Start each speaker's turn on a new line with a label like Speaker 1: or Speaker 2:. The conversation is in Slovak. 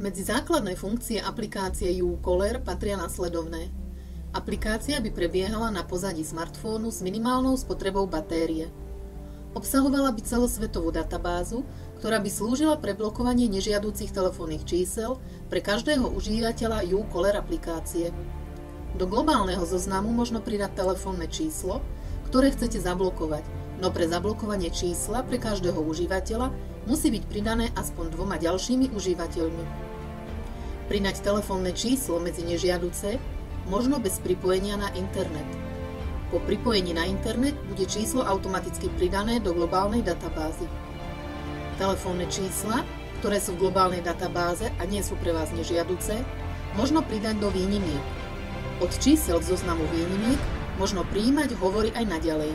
Speaker 1: Medzi základné funkcie aplikácie YouCaller patria nasledovné. Aplikácia by prebiehala na pozadí smartfónu s minimálnou spotrebou batérie. Obsahovala by celosvetovú databázu, ktorá by slúžila pre blokovanie nežiaducich telefónnych čísel pre každého užívateľa YouCaller aplikácie. Do globálneho zoznamu možno pridať telefónne číslo, ktoré chcete zablokovať, no pre zablokovanie čísla pre každého užívateľa musí byť pridané aspoň 2 ďalšími užívateľmi. Pridať telefónne číslo medzi nežiaduce možno bez pripojenia na internet. Po pripojení na internet bude číslo automaticky pridané do globálnej databázy. Telefónne čísla, ktoré sú v globálnej databáze a nie sú pre vás nežiaduce, možno pridať do výnimiek. Od čísel v zoznamu výnimiek možno prijímať hovory aj naďalej.